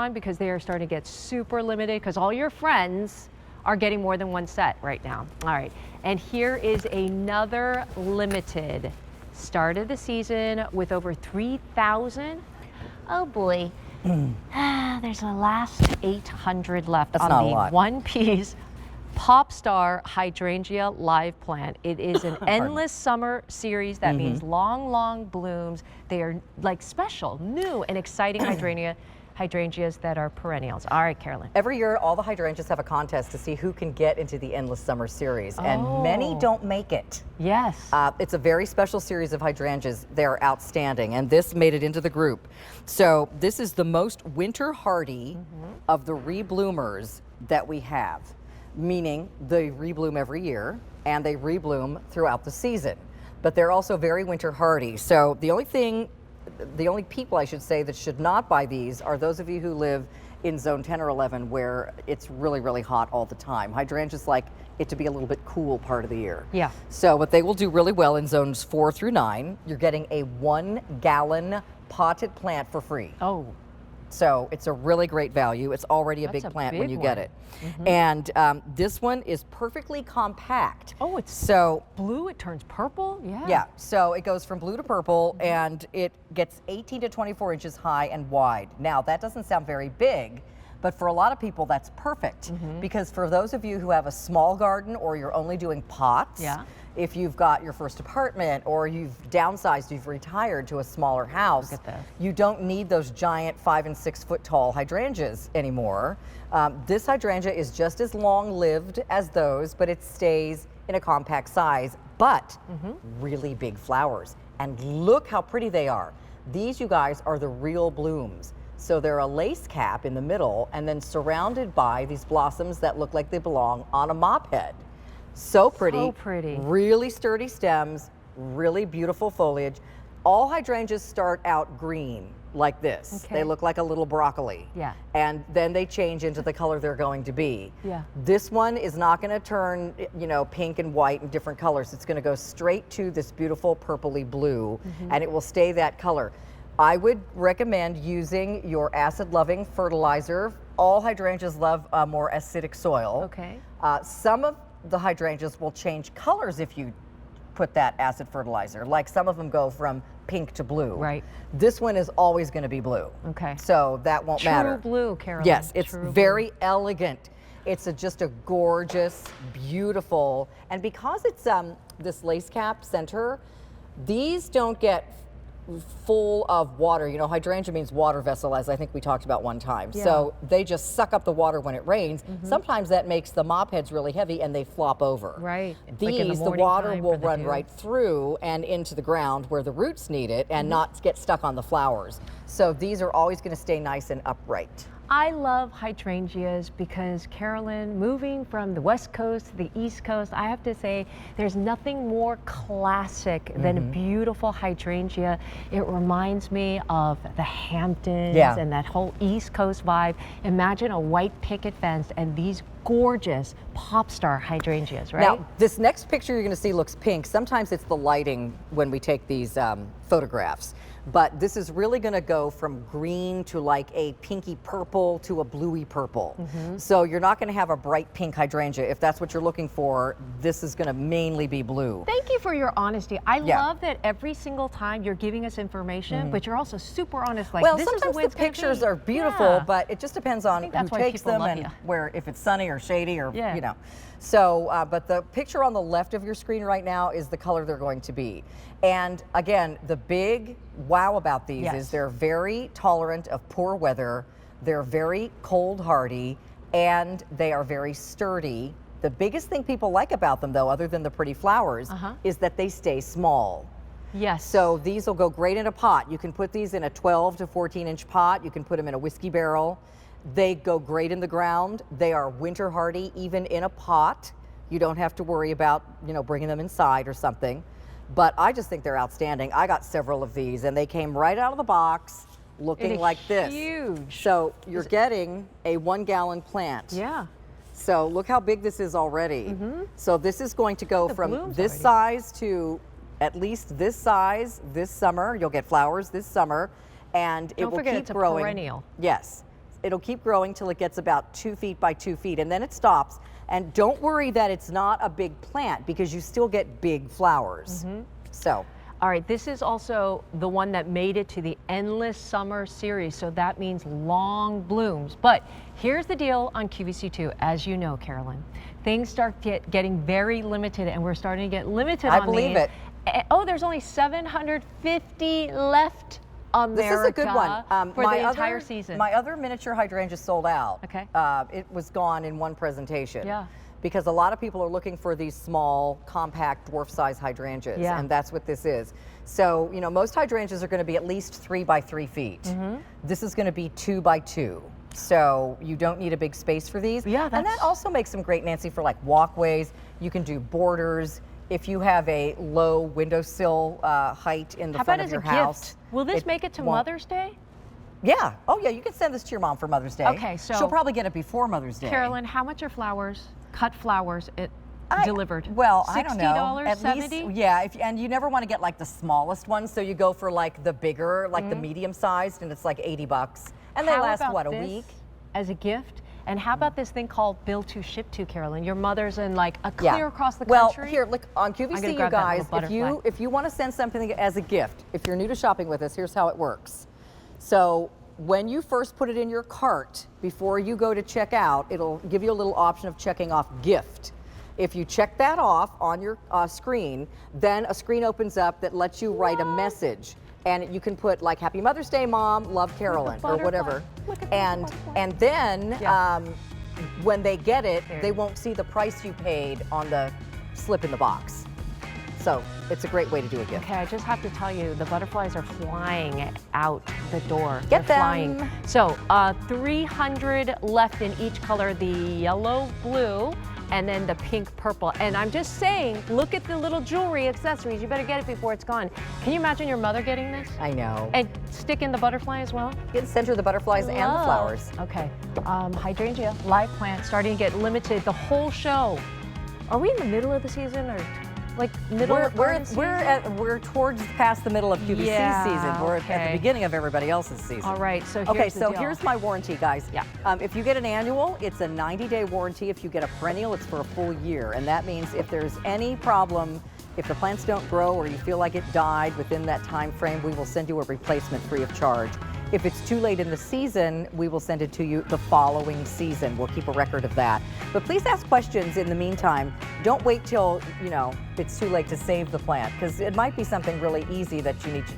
because they are starting to get super limited because all your friends are getting more than one set right now. All right, and here is another limited. Start of the season with over 3,000. Oh boy. There's the last 800 left. That's on not the a lot. one-piece pop star hydrangea live plant. It is an endless summer series. That means long blooms. They are like special, new, and exciting hydrangeas that are perennials. All right, Carolyn. Every year, all the hydrangeas have a contest to see who can get into the Endless Summer Series, and many don't make it. Yes. It's a very special series of hydrangeas. They're outstanding, and this made it into the group. So this is the most winter hardy of the rebloomers that we have, meaning they rebloom every year, and they rebloom throughout the season. But they're also very winter hardy. So the only people, I should say, that should not buy these are those of you who live in zone 10 or 11 where it's really hot all the time. Hydrangeas like it to be a little bit cool part of the year. Yeah. So, but they will do really well in zones 4 through 9. You're getting a 1-gallon potted plant for free. Oh. So it's a really great value. It's already a That's big a plant big when you get one. it. And this one is perfectly compact. Oh, it's so blue, it turns purple? Yeah. yeah, so it goes from blue to purple and it gets 18 to 24 inches high and wide. Now, that doesn't sound very big, but for a lot of people, that's perfect. Because for those of you who have a small garden or you're only doing pots, if you've got your first apartment or you've downsized, you've retired to a smaller house, you don't need those giant 5 and 6 foot tall hydrangeas anymore. This hydrangea is just as long lived as those, but it stays in a compact size, but really big flowers. And look how pretty they are. These, you guys, are the real blooms. So they're a lace cap in the middle and then surrounded by these blossoms that look like they belong on a mophead. So pretty. So pretty. Really sturdy stems, really beautiful foliage. All hydrangeas start out green like this. They look like a little broccoli. Yeah. And then they change into the color they're going to be. Yeah. This one is not going to turn, you know, pink and white and different colors. It's going to go straight to this beautiful purpley blue and it will stay that color. I would recommend using your acid-loving fertilizer. All hydrangeas love more acidic soil. Okay. Some of the hydrangeas will change colors if you put that acid fertilizer. Like some of them go from pink to blue. Right. This one is always going to be blue. Okay. So that won't matter. True blue, Carolyn. Yes, it's True very elegant. It's just a gorgeous, beautiful, and because it's this lace cap center, these don't get full of water. You know, hydrangea means water vessel, as I think we talked about one time. So they just suck up the water when it rains. Sometimes that makes the mop heads really heavy and they flop over. Right. These, the water will run right through and into the ground where the roots need it and not get stuck on the flowers. So these are always going to stay nice and upright. I love hydrangeas because, Carolyn, moving from the West Coast to the East Coast, I have to say there's nothing more classic than a beautiful hydrangea. It reminds me of the Hamptons and that whole East Coast vibe. Imagine a white picket fence and these gorgeous pop star hydrangeas, right? Now, this next picture you're going to see looks pink. Sometimes it's the lighting when we take these photographs. But this is really going to go from green to like a pinky purple to a bluey purple. So you're not going to have a bright pink hydrangea. If that's what you're looking for, this is going to mainly be blue. Thank you for your honesty. I love that every single time you're giving us information, but you're also super honest. Like, well, this is sometimes the way the pictures are beautiful, but it just depends on who takes them and where, if it's sunny or shady or, you know. So, but the picture on the left of your screen right now is the color they're going to be. And again, the big wow about these is they're very tolerant of poor weather, they're very cold hardy, and they are very sturdy. The biggest thing people like about them, though, other than the pretty flowers, is that they stay small. Yes. So these will go great in a pot. You can put these in a 12 to 14-inch pot. You can put them in a whiskey barrel. They go great in the ground. They are winter hardy, even in a pot. You don't have to worry about, you know, bringing them inside or something. But I just think they're outstanding. I got several of these, and they came right out of the box looking like this. Huge. So you're getting a 1-gallon plant. Yeah. So look how big this is already. So this is going to go from this size to at least this size this summer. You'll get flowers this summer, and it will keep growing. Perennial. Yes. it'll keep growing till it gets about 2 feet by 2 feet, and then it stops. And don't worry that it's not a big plant, because you still get big flowers. So. All right, this is also the one that made it to the Endless Summer series, so that means long blooms. But here's the deal on QVC2, as you know, Carolyn. Things start getting very limited, and we're starting to get limited on these. I believe it. Oh, there's only 750 left, America. This is a good one. For the entire season. My other miniature hydrangea sold out. Okay. It was gone in one presentation. Yeah. Because a lot of people are looking for these small, compact, dwarf-size hydrangeas, Yeah. and that's what this is. So, you know, most hydrangeas are going to be at least 3 by 3 feet. This is going to be 2 by 2. So you don't need a big space for these. Yeah, and that also makes them great, Nancy, for like walkways. You can do borders. If you have a low windowsill height in the front of your house. How about as a gift? Will this make it to Mother's Day? Yeah. Oh, yeah. You can send this to your mom for Mother's Day. Okay, so she'll probably get it before Mother's Day. Carolyn, how much are flowers, cut flowers, delivered? Well, I don't know. $60, At $70? least, yeah. And you never want to get like the smallest ones, so you go for like the bigger, like the medium sized, and it's like $80. And they How last about what, a this week? As a gift? And how about this thing called Bill to Ship to, Carolyn? Your mother's in like a clear across the country. Well, here, look on QVC, you guys. If you want to send something as a gift, if you're new to shopping with us, here's how it works. So when you first put it in your cart, before you go to check out, it'll give you a little option of checking off gift. If you check that off on your screen, then a screen opens up that lets you write a message. And you can put like, Happy Mother's Day, Mom, love Carolyn, or whatever. And then when they get it, they won't see the price you paid on the slip in the box. So it's a great way to do a gift. Okay, I just have to tell you, the butterflies are flying out the door. Get They're them. Flying. So 300 left in each color, the yellow, blue, and then the pink, purple. And I'm just saying, look at the little jewelry accessories. You better get it before it's gone. Can you imagine your mother getting this? I know. And stick in the butterfly as well? You can center the butterflies and the flowers. Okay. Hydrangea, live plant, starting to get limited. The whole show. Are we in the middle of the season or like middle of garden season? We're towards past the middle of QVC season. We're at the beginning of everybody else's season. All right, so here's the deal. Here's my warranty, guys. Yeah. If you get an annual, it's a 90-day warranty. If you get a perennial, it's for a full year. And that means if there's any problem, if the plants don't grow or you feel like it died within that time frame, we will send you a replacement free of charge. If it's too late in the season, we will send it to you the following season. We'll keep a record of that. But please ask questions in the meantime. Don't wait till, it's too late to save the plant, because it might be something really easy that you need to